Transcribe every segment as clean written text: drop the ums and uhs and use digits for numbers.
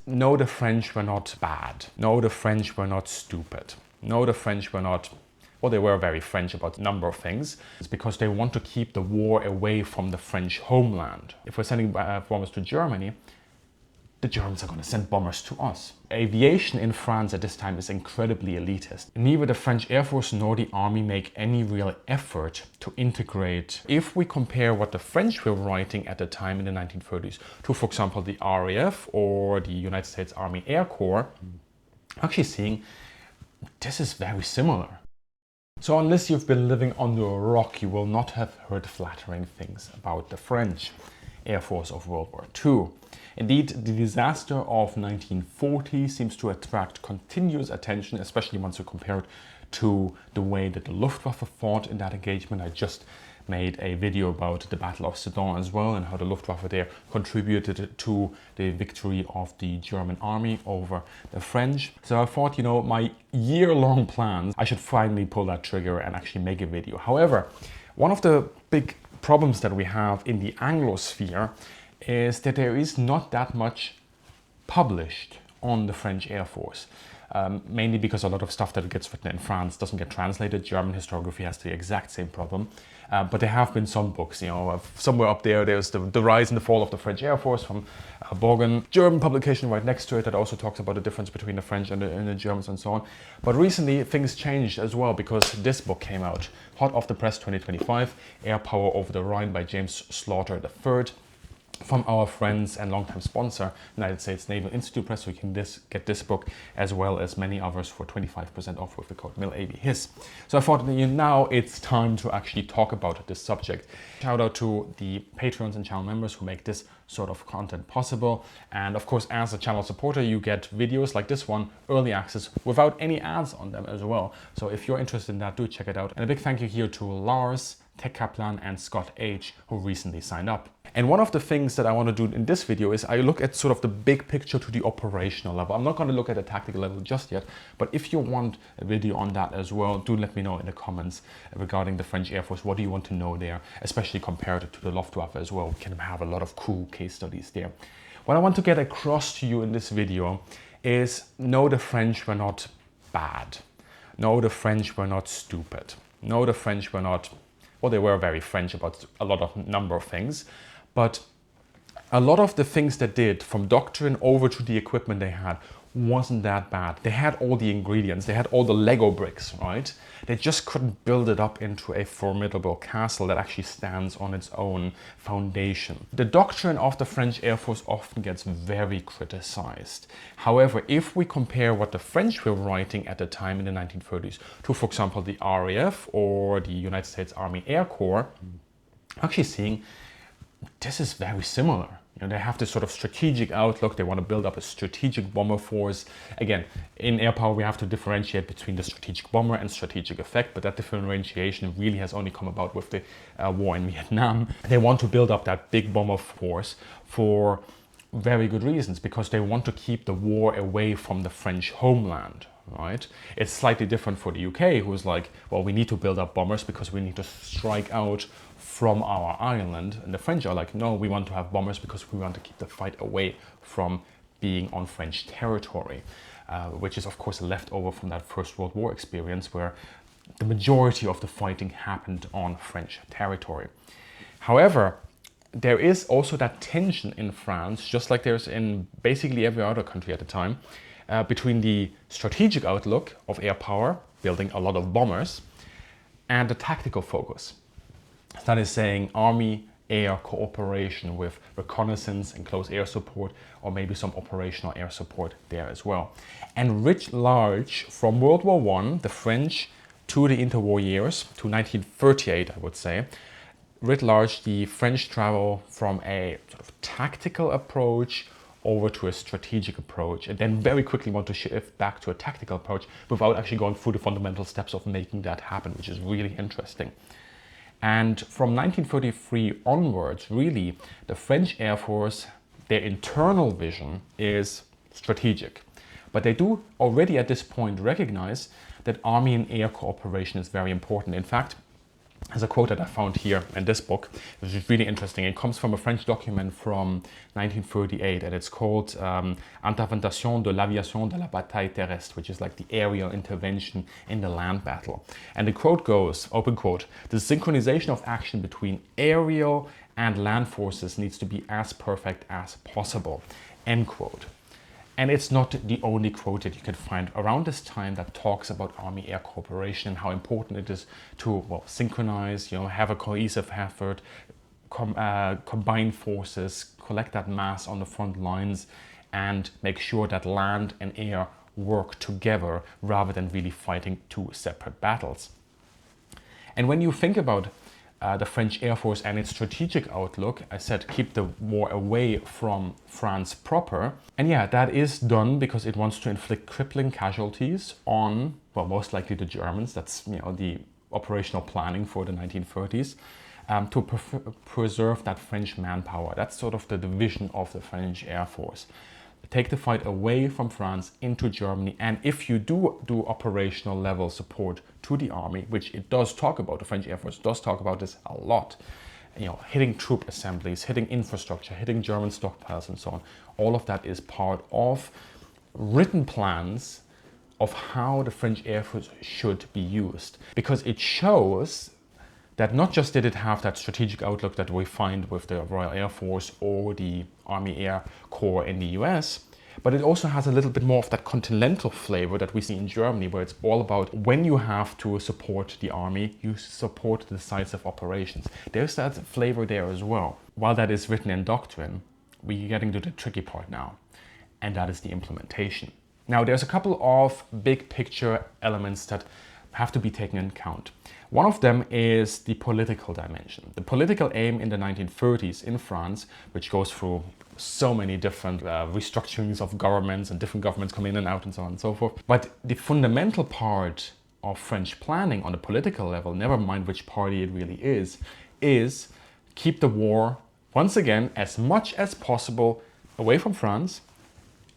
no, the French were not bad. No, the French were not stupid. No, the French were not, well, they were very French about a number of things. It's because they want to keep the war away from the French homeland. If we're sending bombers to Germany, the Germans are going to send bombers to us. Aviation in France at this time is incredibly elitist. Neither the French Air Force nor the army make any real effort to integrate. If we compare what the French were writing at the time in the 1930s to, for example, the RAF or the United States Army Air Corps, actually seeing this is very similar. So unless you've been living under a rock, you will not have heard flattering things about the French Air Force of World War II. Indeed, the disaster of 1940 seems to attract continuous attention, especially once you compare it to the way that the Luftwaffe fought in that engagement. I just made a video about the Battle of Sedan as well, and how the Luftwaffe there contributed to the victory of the German army over the French. So I thought, you know, my year-long plans, I should finally pull that trigger and actually make a video. However, one of the big problems that we have in the Anglosphere is that there is not that much published on the French Air Force. Mainly because a lot of stuff that gets written in France doesn't get translated. German historiography has the exact same problem. But there have been some books, you know, somewhere up there's the Rise and the Fall of the French Air Force from Baughen. German publication right next to it that also talks about the difference between the French and the Germans and so on. But recently things changed as well, because this book came out, hot off the press 2025, Airpower over the Rhine by James Slaughter III. From our friends and longtime sponsor, United States Naval Institute Press. So you can get this book as well as many others for 25% off with the code MILAVHIS. So I thought, now it's time to actually talk about this subject. Shout out to the patrons and channel members who make this sort of content possible. And of course, as a channel supporter, you get videos like this one, early access, without any ads on them as well. So if you're interested in that, do check it out. And a big thank you here to Lars, Tech Kaplan and Scott H, who recently signed up. And one of the things that I want to do in this video is I look at sort of the big picture to the operational level. I'm not going to look at the tactical level just yet, but if you want a video on that as well, do let me know in the comments regarding the French Air Force. What do you want to know there, especially compared to the Luftwaffe as well? We can have a lot of cool case studies there. What I want to get across to you in this video is, no, the French were not bad. No, the French were not stupid. No, the French were not, well, they were very French about a number of things, but a lot of the things they did, from Doctrine over to the equipment they had, wasn't that bad. They had all the ingredients, they had all the Lego bricks, right? They just couldn't build it up into a formidable castle that actually stands on its own foundation. The doctrine of the French Air Force often gets very criticized. However, if we compare what the French were writing at the time in the 1930s to, for example, the RAF or the United States Army Air Corps, actually seeing this is very similar. You know, they have this sort of strategic outlook. They want to build up a strategic bomber force. Again, in air power, we have to differentiate between the strategic bomber and strategic effect, but that differentiation really has only come about with the war in Vietnam. They want to build up that big bomber force for very good reasons, because they want to keep the war away from the French homeland, right? It's slightly different for the UK, who's like, well, we need to build up bombers because we need to strike out from our island. And the French are like, no, we want to have bombers because we want to keep the fight away from being on French territory, which is of course a leftover from that First World War experience where the majority of the fighting happened on French territory. However, there is also that tension in France, just like there's in basically every other country at the time, between the strategic outlook of air power, building a lot of bombers, and the tactical focus. That is saying army-air cooperation with reconnaissance and close air support, or maybe some operational air support there as well. And writ large, from World War I, the French, to the interwar years, to 1938, I would say, writ large, the French travel from a sort of tactical approach over to a strategic approach, and then very quickly want to shift back to a tactical approach without actually going through the fundamental steps of making that happen, which is really interesting. And from 1933 onwards, really, the French Air Force, their internal vision is strategic. But they do already at this point recognize that army and air cooperation is very important. In fact, There's a quote that I found here in this book, which is really interesting. It comes from a French document from 1938, and it's called Intervention de l'aviation de la bataille terrestre, which is like the aerial intervention in the land battle. And the quote goes, open quote, "The synchronization of action between aerial and land forces needs to be as perfect as possible," end quote. And it's not the only quote that you can find around this time that talks about Army-Air cooperation and how important it is to, well, synchronize, have a cohesive effort, combine forces, collect that mass on the front lines, and make sure that land and air work together rather than really fighting two separate battles. And when you think about the French Air Force and its strategic outlook, I said keep the war away from France proper. And yeah, that is done because it wants to inflict crippling casualties on, well, most likely the Germans. That's, the operational planning for the 1930s, to preserve that French manpower. That's sort of the vision of the French Air Force. Take the fight away from France into Germany, and if you do operational level support to the army, which it does talk about, the French Air Force does talk about this a lot, hitting troop assemblies, hitting infrastructure, hitting German stockpiles and so on, all of that is part of written plans of how the French Air Force should be used, because it shows that not just did it have that strategic outlook that we find with the Royal Air Force or the Army Air Corps in the US, but it also has a little bit more of that continental flavor that we see in Germany, where it's all about when you have to support the army, you support the sites of operations. There's that flavor there as well. While that is written in doctrine, we're getting to the tricky part now, and that is the implementation. Now, there's a couple of big picture elements that have to be taken into account. One of them is the political dimension. The political aim in the 1930s in France, which goes through so many different restructurings of governments, and different governments come in and out and so on and so forth. But the fundamental part of French planning on the political level, never mind which party it really is keep the war, once again, as much as possible away from France.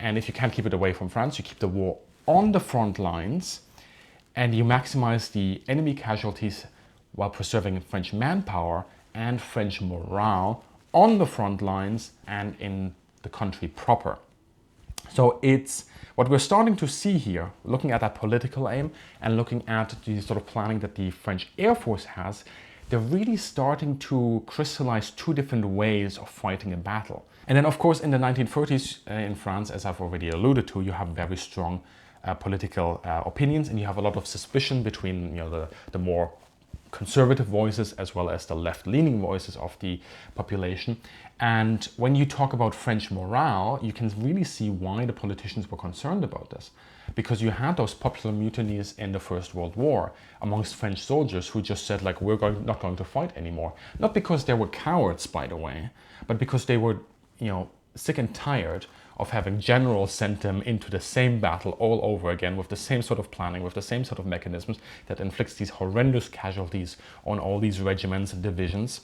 And if you can't keep it away from France, you keep the war on the front lines, and you maximize the enemy casualties while preserving French manpower and French morale on the front lines and in the country proper. So it's what we're starting to see here, looking at that political aim and looking at the sort of planning that the French Air Force has. They're really starting to crystallize two different ways of fighting a battle. And then, of course, in the 1930s in France, as I've already alluded to, you have very strong political opinions, and you have a lot of suspicion between the more conservative voices as well as the left-leaning voices of the population. And when you talk about French morale, you can really see why the politicians were concerned about this, because you had those popular mutinies in the First World War amongst French soldiers who just said, like, we're not going to fight anymore. Not because they were cowards, by the way, but because they were sick and tired of having generals send them into the same battle all over again with the same sort of planning, with the same sort of mechanisms that inflicts these horrendous casualties on all these regiments and divisions.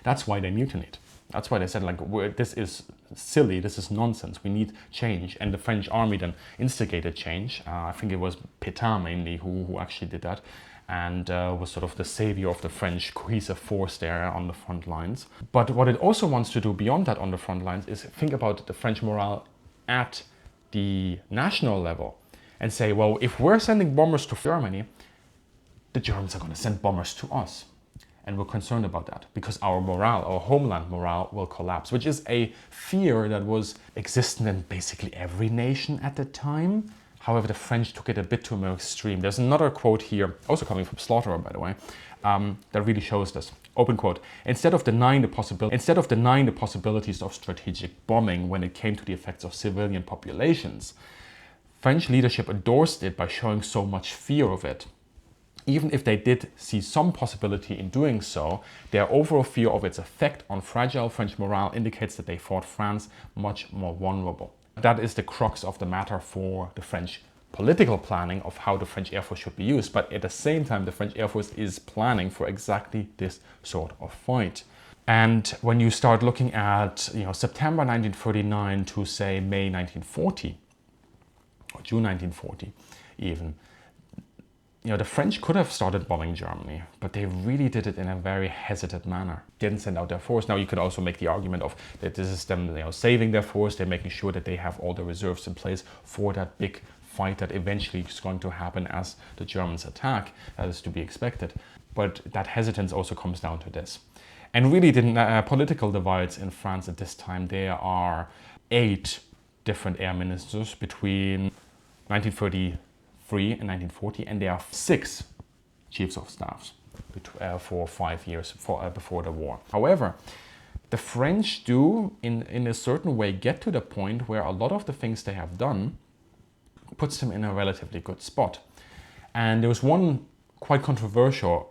That's why they mutinied. That's why they said, like, this is silly, this is nonsense, we need change. And the French army then instigated change. I think it was Pétain mainly who actually did that, and was sort of the savior of the French cohesive force there on the front lines. But what it also wants to do beyond that on the front lines is think about the French morale at the national level and say, well, if we're sending bombers to Germany, the Germans are going to send bombers to us. And we're concerned about that because our morale, our homeland morale, will collapse, which is a fear that was existent in basically every nation at the time. However, the French took it a bit to an extreme. There's another quote here, also coming from Slaughterer, by the way, that really shows this. Open quote, instead of denying the possibilities of strategic bombing when it came to the effects of civilian populations, French leadership endorsed it by showing so much fear of it. Even if they did see some possibility in doing so, their overall fear of its effect on fragile French morale indicates that they thought France much more vulnerable. That is the crux of the matter for the French political planning of how the French Air Force should be used. But at the same time, the French Air Force is planning for exactly this sort of fight. And when you start looking at September 1939 to say May 1940, or June 1940 even, the French could have started bombing Germany, but they really did it in a very hesitant manner. Didn't send out their force. Now you could also make the argument of that this is them, saving their force. They're making sure that they have all the reserves in place for that big fight that eventually is going to happen as the Germans attack. That is to be expected. But that hesitance also comes down to this. And really, the political divides in France at this time, there are 8 different air ministers between 1933 and 1940, and there are 6 chiefs of staffs for 5 years before the war. However, the French do, in a certain way, get to the point where a lot of the things they have done puts them in a relatively good spot. And there was one quite controversial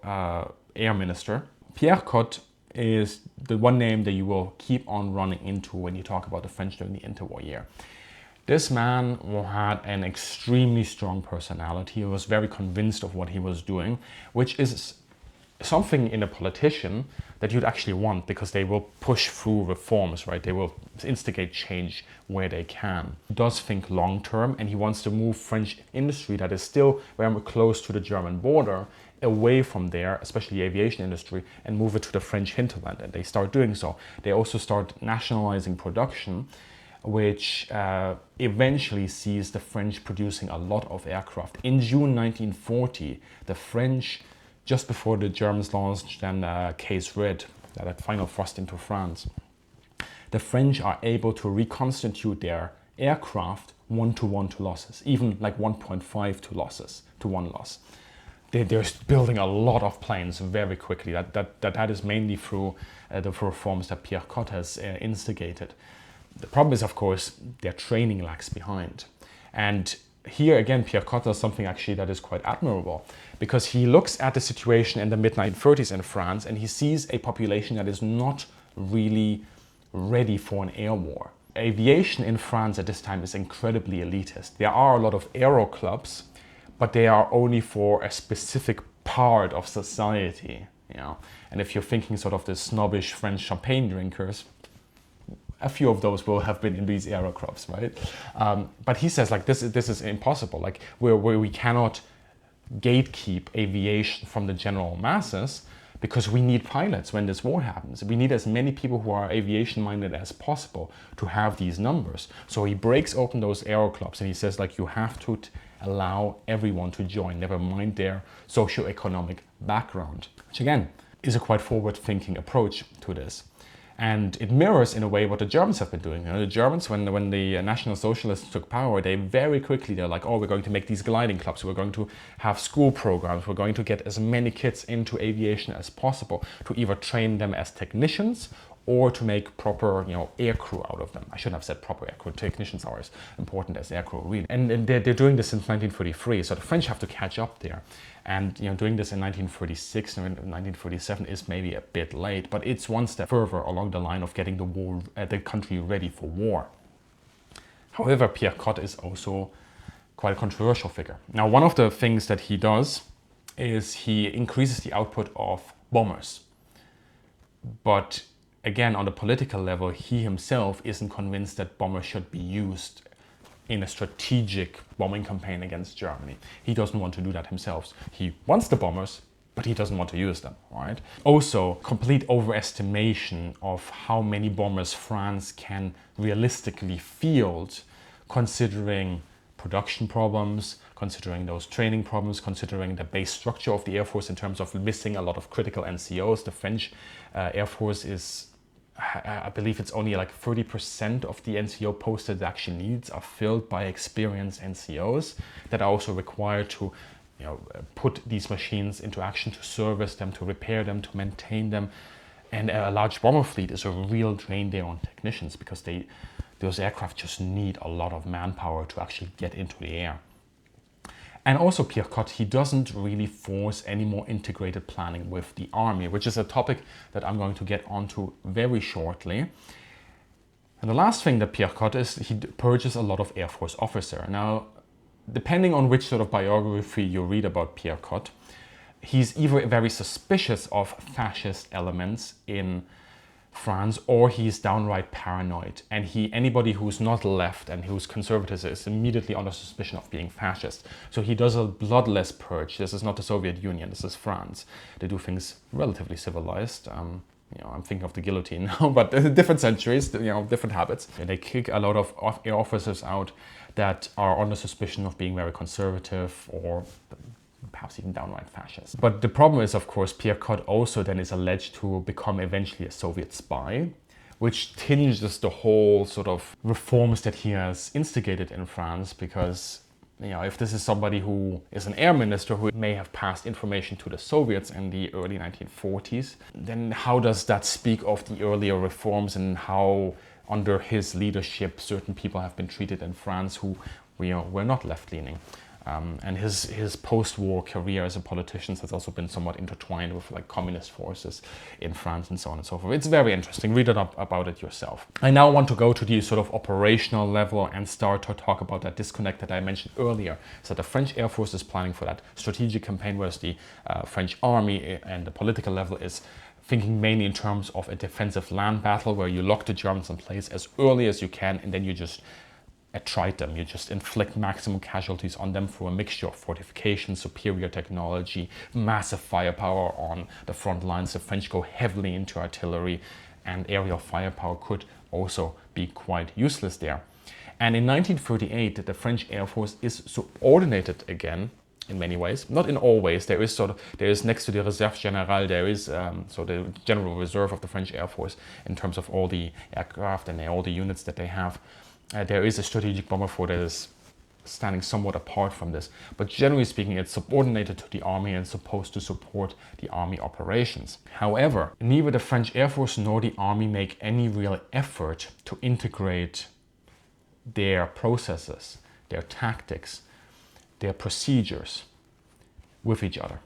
air minister. Pierre Cotte is the one name that you will keep on running into when you talk about the French during the interwar year. This man had an extremely strong personality. He was very convinced of what he was doing, which is something in a politician that you'd actually want, because they will push through reforms, right? They will instigate change where they can. He does think long term, and he wants to move French industry that is still very close to the German border away from there, especially the aviation industry, and move it to the French hinterland. And they start doing so. They also start nationalizing production, which eventually sees the French producing a lot of aircraft. In June 1940, the French, just before the Germans launched Case Red, that final thrust into France, the French are able to reconstitute their aircraft 1-to-1 to losses, even like 1.5 to losses, to 1 loss. They're building a lot of planes very quickly. That is mainly through the reforms that Pierre Cotte has instigated. The problem is, of course, their training lags behind. And here again, Pierre Cotte does something actually that is quite admirable, because he looks at the situation in the mid-1930s in France and he sees a population that is not really ready for an air war. Aviation in France at this time is incredibly elitist. There are a lot of aero clubs, but they are only for a specific part of society. And if you're thinking sort of the snobbish French champagne drinkers, a few of those will have been in these aero clubs, right? But he says, like, this is impossible. Like, where we cannot gatekeep aviation from the general masses, because we need pilots when this war happens. We need as many people who are aviation-minded as possible to have these numbers. So he breaks open those aero clubs and he says, like, you have to allow everyone to join, never mind their socioeconomic background, which again is a quite forward-thinking approach to this. And it mirrors, in a way, what the Germans have been doing. The Germans, when the National Socialists took power, they very quickly, they're like, oh, we're going to make these gliding clubs, we're going to have school programs, we're going to get as many kids into aviation as possible to either train them as technicians or to make proper, air crew out of them. I shouldn't have said proper air crew. Technicians are as important as air crew, really. And they're doing this since 1933, so the French have to catch up there. And doing this in 1936 and 1937 is maybe a bit late, but it's one step further along the line of getting the country ready for war. However, Pierre Cotte is also quite a controversial figure. Now, one of the things that he does is he increases the output of bombers. But again, on the political level, he himself isn't convinced that bombers should be used in a strategic bombing campaign against Germany. He doesn't want to do that himself. He wants the bombers, but he doesn't want to use them, right? Also, complete overestimation of how many bombers France can realistically field, considering production problems, considering those training problems, considering the base structure of the Air Force in terms of missing a lot of critical NCOs. The French Air Force is, I believe it's only like 30% of the NCO posts that it actually needs are filled by experienced NCOs that are also required to put these machines into action, to service them, to repair them, to maintain them. And a large bomber fleet is a real drain there on technicians, because those aircraft just need a lot of manpower to actually get into the air. And also Pierre Cotte, he doesn't really force any more integrated planning with the army, which is a topic that I'm going to get onto very shortly. And the last thing that Pierre Cotte is, he purges a lot of Air Force officers. Now, depending on which sort of biography you read about Pierre Cotte, he's either very suspicious of fascist elements in France, or he's downright paranoid. And anybody who's not left and who's conservative is immediately under suspicion of being fascist. So he does a bloodless purge. This is not the Soviet Union, this is France. They do things relatively civilized. I'm thinking of the guillotine now, but different centuries, different habits. And they kick a lot of air officers out that are under suspicion of being very conservative or perhaps even downright fascist. But the problem is, of course, Pierre Cot also then is alleged to become eventually a Soviet spy, which tinges the whole sort of reforms that he has instigated in France, because if this is somebody who is an air minister who may have passed information to the Soviets in the early 1940s, then how does that speak of the earlier reforms and how under his leadership certain people have been treated in France who were not left-leaning? And his post-war career as a politician has also been somewhat intertwined with like communist forces in France and so on and so forth. It's very interesting. Read about it yourself. I now want to go to the sort of operational level and start to talk about that disconnect that I mentioned earlier. So the French Air Force is planning for that strategic campaign, whereas the French army and the political level is thinking mainly in terms of a defensive land battle where you lock the Germans in place as early as you can, and then you just attrite them. You just inflict maximum casualties on them through a mixture of fortification, superior technology, massive firepower on the front lines. The French go heavily into artillery, and aerial firepower could also be quite useless there. And in 1938, the French Air Force is subordinated again in many ways, not in all ways. There is next to the Réserve Générale, there is so the General Reserve of the French Air Force in terms of all the aircraft and all the units that they have. There is a strategic bomber force that is standing somewhat apart from this. But generally speaking, it's subordinated to the army and supposed to support the army operations. However, neither the French Air Force nor the army make any real effort to integrate their processes, their tactics, their procedures with each other.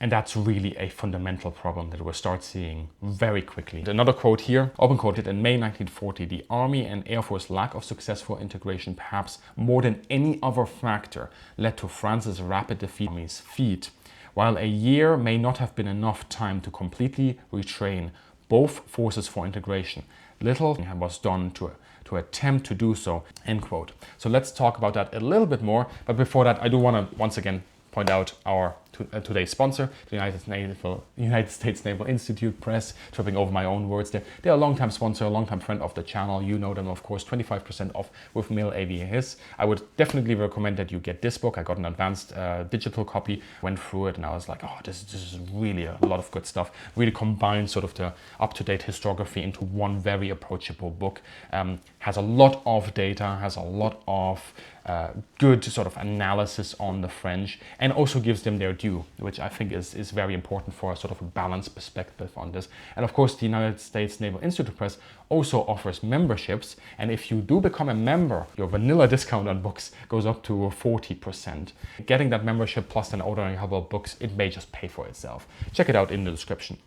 And that's really a fundamental problem that we'll start seeing very quickly. Another quote here, open quoted, in May 1940, the Army and Air Force lack of successful integration, perhaps more than any other factor, led to France's rapid defeat. Army's feat. While a year may not have been enough time to completely retrain both forces for integration, little was done to attempt to do so, end quote. So let's talk about that a little bit more. But before that, I do want to once again point out our today's sponsor, the United States Naval Institute Press. Tripping over my own words there. They're a long-time sponsor, a long-time friend of the channel. You know them, of course. 25% off with Mail AVHis. I would definitely recommend that you get this book. I got an advanced digital copy, went through it, and I was like, oh, this is really a lot of good stuff. Really combines sort of the up-to-date historiography into one very approachable book. Has a lot of data, has a lot of good sort of analysis on the French, and also gives them their due, which I think is very important for a sort of a balanced perspective on this. And of course, the United States Naval Institute Press also offers memberships, and if you do become a member, your vanilla discount on books goes up to 40%. Getting that membership plus then ordering a couple of books, it may just pay for itself. Check it out in the description.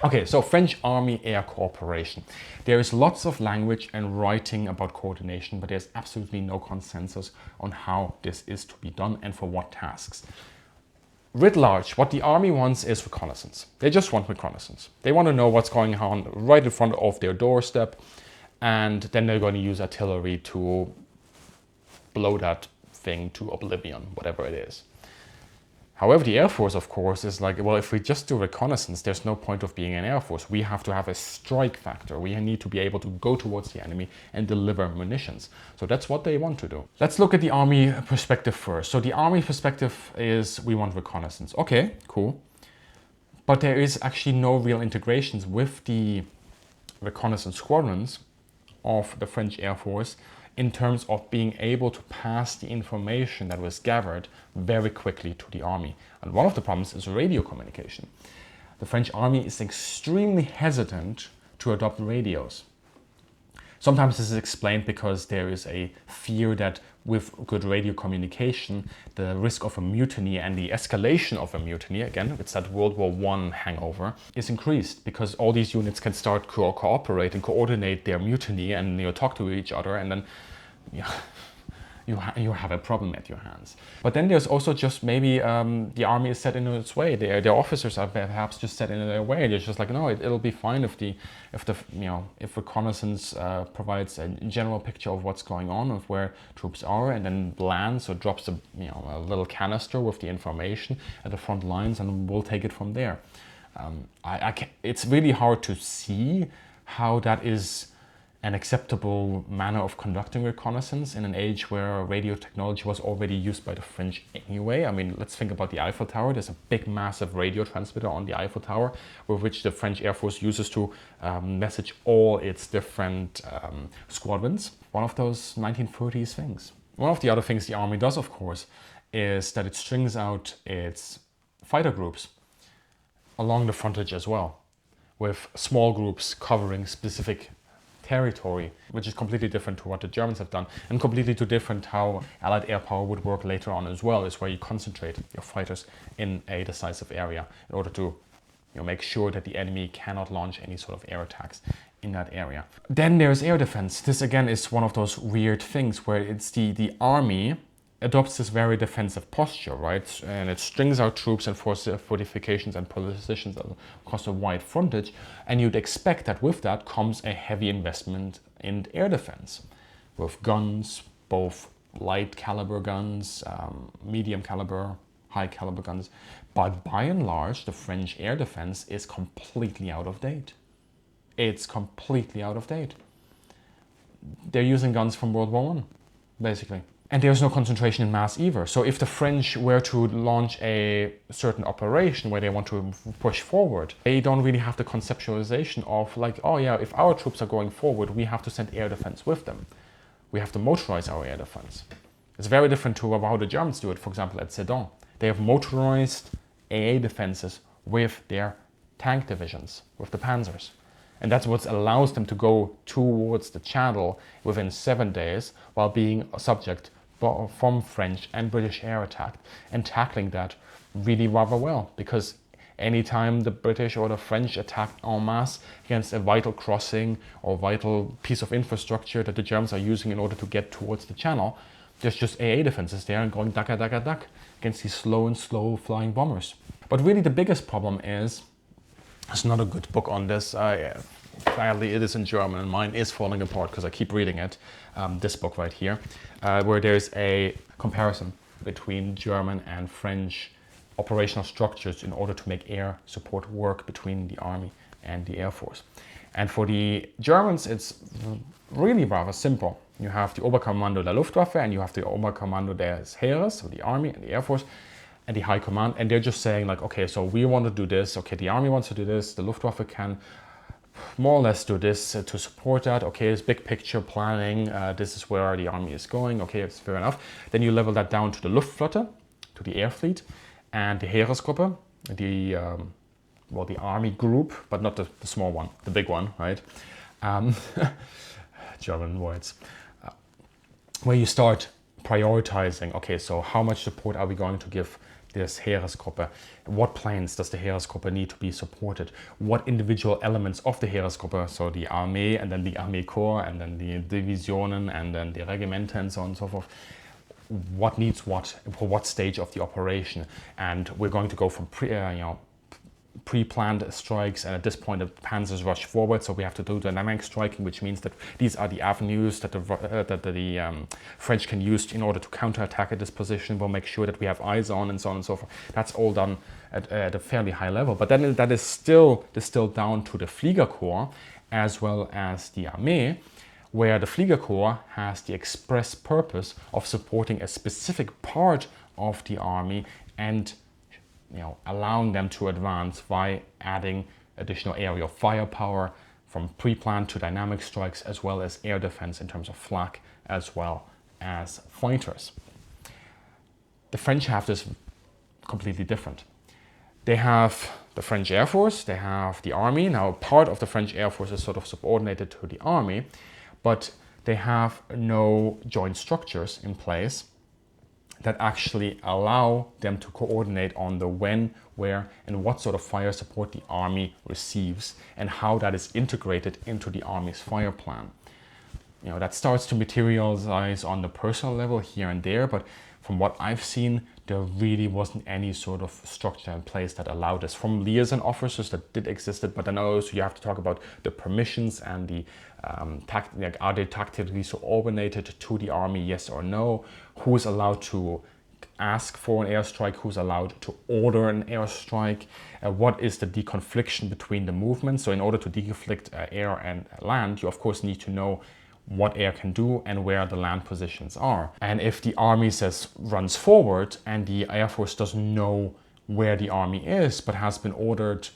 Okay, so French Army Air Cooperation. There is lots of language and writing about coordination, but there's absolutely no consensus on how this is to be done and for what tasks. Writ large, what the army wants is reconnaissance. They just want reconnaissance. They want to know what's going on right in front of their doorstep, and then they're going to use artillery to blow that thing to oblivion, whatever it is. However, the Air Force, of course, is like, well, if we just do reconnaissance, there's no point of being an Air Force. We have to have a strike factor. We need to be able to go towards the enemy and deliver munitions. So that's what they want to do. Let's look at the Army perspective first. So the Army perspective is, we want reconnaissance. Okay, cool. But there is actually no real integrations with the reconnaissance squadrons of the French Air Force in terms of being able to pass the information that was gathered very quickly to the army. And one of the problems is radio communication. The French army is extremely hesitant to adopt radios. Sometimes this is explained because there is a fear that with good radio communication, the risk of a mutiny and the escalation of a mutiny, again, it's that World War I hangover, is increased because all these units can start cooperate and coordinate their mutiny and talk to each other, and then you have a problem at your hands. But then there's also just maybe the army is set in its way. Their officers are perhaps just set in their way. They're just like, no, it'll be fine if reconnaissance provides a general picture of what's going on, of where troops are, and then lands or drops a little canister with the information at the front lines, and we'll take it from there. It's really hard to see how that is an acceptable manner of conducting reconnaissance in an age where radio technology was already used by the French anyway. I mean, let's think about the Eiffel Tower. There's a big, massive radio transmitter on the Eiffel Tower, with which the French Air Force uses to message all its different squadrons. One of those 1930s things. One of the other things the army does, of course, is that it strings out its fighter groups along the frontage as well, with small groups covering specific territory, which is completely different to what the Germans have done, and completely too different how Allied air power would work later on as well, is where you concentrate your fighters in a decisive area in order to make sure that the enemy cannot launch any sort of air attacks in that area. Then there's air defense. This again is one of those weird things where it's the army adopts this very defensive posture, right? And it strings out troops and fortifications and positions across a wide frontage. And you'd expect that with that comes a heavy investment in air defense, with guns, both light caliber guns, medium caliber, high caliber guns. But by and large, the French air defense is completely out of date. It's completely out of date. They're using guns from World War I, basically. And there's no concentration in mass either. So if the French were to launch a certain operation where they want to push forward, they don't really have the conceptualization of like, oh yeah, if our troops are going forward, we have to send air defense with them. We have to motorize our air defense. It's very different to how the Germans do it, for example, at Sedan. They have motorized AA defenses with their tank divisions, with the panzers. And that's what allows them to go towards the Channel within 7 days while being subject from French and British air attack, and tackling that really rather well, because anytime the British or the French attack en masse against a vital crossing or vital piece of infrastructure that the Germans are using in order to get towards the Channel, there's just AA defenses there and going duck, duck, duck against these slow flying bombers. But really the biggest problem is, there's not a good book on this. Sadly, it is in German and mine is falling apart because I keep reading it. This book right here, where there's a comparison between German and French operational structures in order to make air support work between the army and the Air Force. And for the Germans, it's really rather simple. You have the Oberkommando der Luftwaffe and you have the Oberkommando des Heeres, so the army and the Air Force, and the High Command, and they're just saying like, okay, so we want to do this, okay, the army wants to do this, the Luftwaffe can more or less do this to support that, okay, it's big picture planning, this is where the army is going, okay, it's fair enough. Then you level that down to the Luftflotte, to the air fleet, and the Heeresgruppe, the army group, but not the small one, the big one, right? German words. Where you start prioritizing, okay, so how much support are we going to give this Heeresgruppe? What planes does the Heeresgruppe need to be supported? What individual elements of the Heeresgruppe, so the Armee and then the Armeekorps and then the Divisionen and then the Regimenter and so on and so forth, what needs what for what stage of the operation? And we're going to go from pre-planned strikes, and at this point the panzers rush forward, so we have to do dynamic striking, which means that these are the avenues that the French can use in order to counterattack at this position. We'll make sure that we have eyes on and so on and so forth. That's all done at a fairly high level, but then that is still distilled down to the Fliegerkorps as well as the Armee, where the Fliegerkorps has the express purpose of supporting a specific part of the army and allowing them to advance by adding additional aerial firepower from pre-planned to dynamic strikes, as well as air defense in terms of flak, as well as fighters. The French have this completely different. They have the French Air Force, they have the army. Now, part of the French Air Force is sort of subordinated to the army, but they have no joint structures in place that actually allow them to coordinate on the when, where, and what sort of fire support the army receives and how that is integrated into the army's fire plan. that starts to materialize on the personal level here and there, but from what I've seen, there really wasn't any sort of structure in place that allowed this. From liaison officers that did existed, but then also you have to talk about the permissions and the are they tactically subordinated to the army, yes or no? Who is allowed to ask for an airstrike? Who's allowed to order an airstrike? What is the deconfliction between the movements? So in order to deconflict air and land, you of course need to know what air can do and where the land positions are. And if the army runs forward and the Air Force doesn't know where the army is, but has been ordered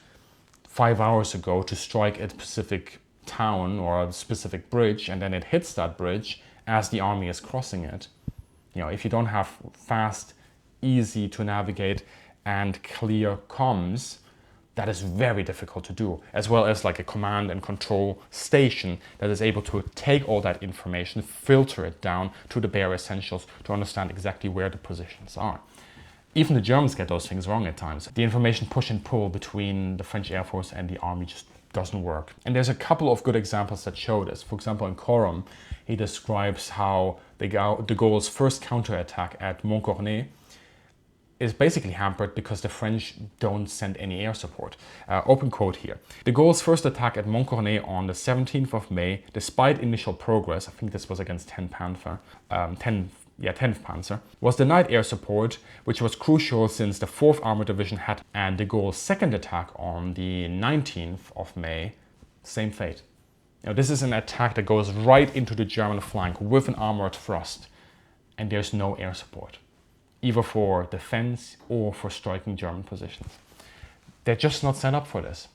5 hours ago to strike a specific town or a specific bridge, and then it hits that bridge as the army is crossing it, if you don't have fast, easy to navigate and clear comms, that is very difficult to do, as well as like a command and control station that is able to take all that information, filter it down to the bare essentials to understand exactly where the positions are. Even the Germans get those things wrong at times. The information push and pull between the French Air Force and the army just doesn't work. And there's a couple of good examples that show this. For example, in Corum, he describes how de Gaulle's first counterattack at Montcornet is basically hampered because the French don't send any air support. Open quote here. De Gaulle's first attack at Montcornet on the 17th of May, despite initial progress, I think this was against 10th Panzer, was denied air support, which was crucial since the 4th Armored Division had, and de Gaulle's second attack on the 19th of May, same fate. This is an attack that goes right into the German flank with an armored thrust, and there's no air support, either for defense or for striking German positions. They're just not set up for this.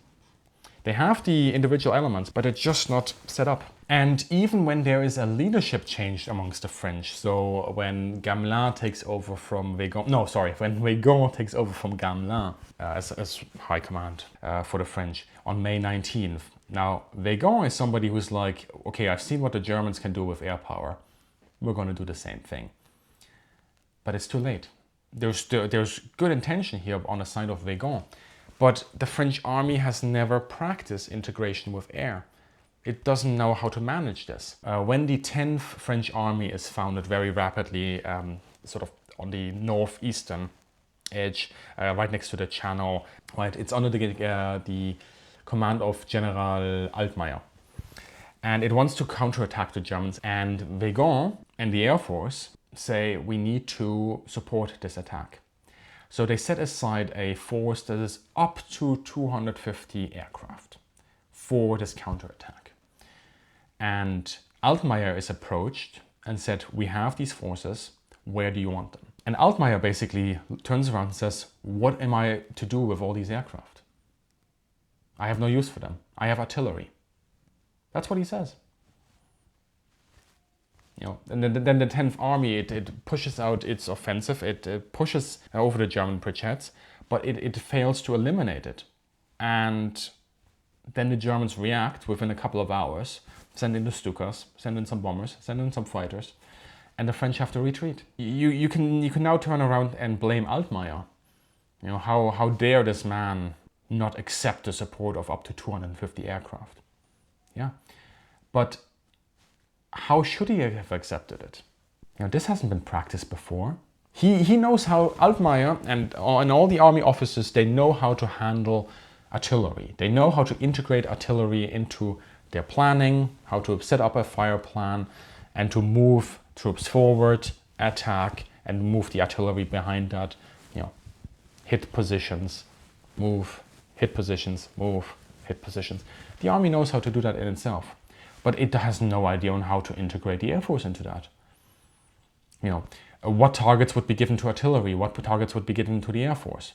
They have the individual elements, but they're just not set up. And even when there is a leadership change amongst the French, so when Gamelin takes over from when Baughen takes over from Gamelin as high command for the French on May 19th. Now, Baughen is somebody who's like, okay, I've seen what the Germans can do with air power. We're going to do the same thing. But it's too late. There's good intention here on the side of Baughen, but the French army has never practiced integration with air. It doesn't know how to manage this. When the 10th French army is founded very rapidly, sort of on the northeastern edge, right next to the channel, right, it's under the command of General Altmaier. And it wants to counterattack the Germans, and Baughen and the Air Force say we need to support this attack. So they set aside a force that is up to 250 aircraft for this counterattack. And Altmaier is approached and said, we have these forces, where do you want them? And Altmaier basically turns around and says, what am I to do with all these aircraft? I have no use for them. I have artillery. That's what he says. And then the 10th Army, it pushes out its offensive, it pushes over the German bridgeheads, but it fails to eliminate it. And then the Germans react within a couple of hours, send in the Stukas, send in some bombers, send in some fighters, and the French have to retreat. You can now turn around and blame Altmaier. How dare this man not accept the support of up to 250 aircraft? Yeah, but how should he have accepted it? This hasn't been practiced before. He knows how Altmaier and all the army officers, they know how to handle artillery. They know how to integrate artillery into their planning, how to set up a fire plan, and to move troops forward, attack, and move the artillery behind that. Hit positions, move, hit positions, move, hit positions. The army knows how to do that in itself, but it has no idea on how to integrate the Air Force into that. What targets would be given to artillery? What targets would be given to the Air Force?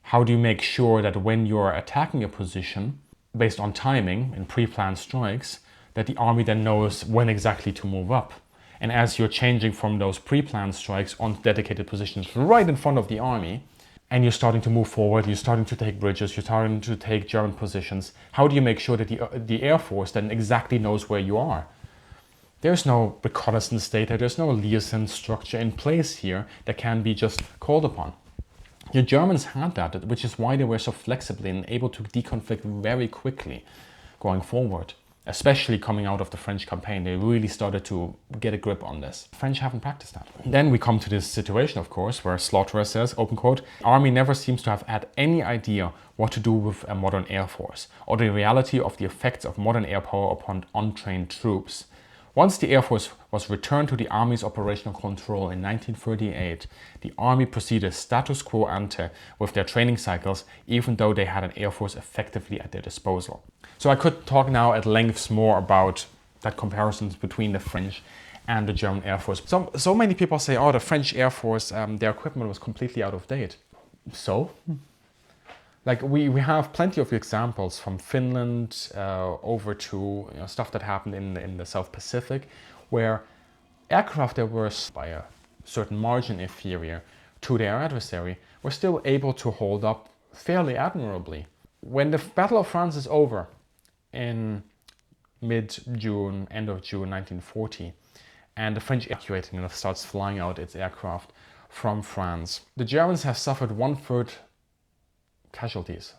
How do you make sure that when you're attacking a position, based on timing and pre-planned strikes, that the army then knows when exactly to move up? And as you're changing from those pre-planned strikes on dedicated positions right in front of the army, and you're starting to move forward, you're starting to take bridges, you're starting to take German positions, how do you make sure that the Air Force then exactly knows where you are? There's no reconnaissance data, there's no liaison structure in place here that can be just called upon. The Germans had that, which is why they were so flexible and able to deconflict very quickly going forward. especially coming out of the French campaign. They really started to get a grip on this. The French haven't practiced that. Then we come to this situation, of course, where Slaughterer says, open quote, "Army never seems to have had any idea what to do with a modern air force, or the reality of the effects of modern air power upon untrained troops. Once the Air Force was returned to the Army's operational control in 1938, the Army proceeded status quo ante with their training cycles, even though they had an Air Force effectively at their disposal." So I could talk now at lengths more about that comparisons between the French and the German Air Force. So many people say, oh, the French Air Force, their equipment was completely out of date. So? Like we have plenty of examples from Finland over to stuff that happened in the South Pacific, where aircraft that were by a certain margin inferior to their adversary were still able to hold up fairly admirably. When the Battle of France is over in mid-June, end of June 1940, and the French evacuating and starts flying out its aircraft from France, the Germans have suffered 1/3 casualties.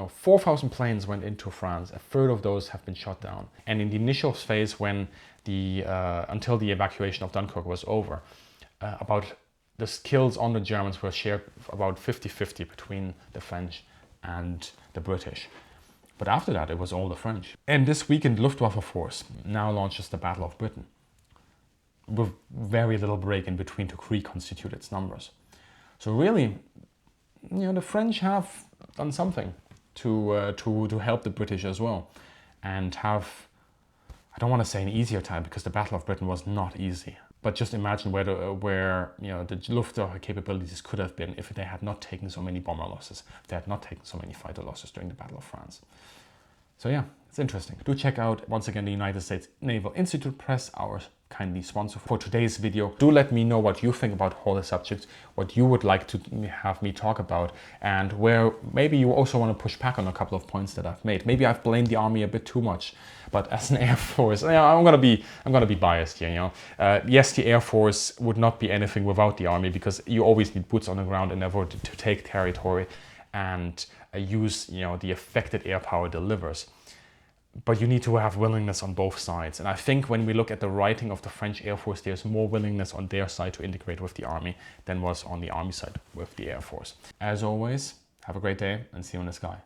4,000 planes went into France. 1/3 of those have been shot down. And in the initial phase, when until the evacuation of Dunkirk was over, about the kills on the Germans were shared about 50-50 between the French and the British. But after that, it was all the French. And this weekend, Luftwaffe force now launches the Battle of Britain, with very little break in between to reconstitute its numbers. So really, the French have done something to help the British as well, and have, I don't want to say an easier time, because the Battle of Britain was not easy. But just imagine where the Luftwaffe capabilities could have been if they had not taken so many bomber losses, if they had not taken so many fighter losses during the Battle of France. So yeah, it's interesting. Do check out, once again, the United States Naval Institute Press, our kindly sponsor for today's video. Do let me know what you think about all the subjects, what you would like to have me talk about, and where maybe you also want to push back on a couple of points that I've made. Maybe I've blamed the Army a bit too much, but as an Air Force, I'm gonna be biased here. Yes, the Air Force would not be anything without the Army, because you always need boots on the ground in order to take territory and use the effect that air power delivers. But you need to have willingness on both sides. And I think when we look at the writing of the French Air Force, there's more willingness on their side to integrate with the Army than was on the Army side with the Air Force. As always, have a great day and see you in the sky.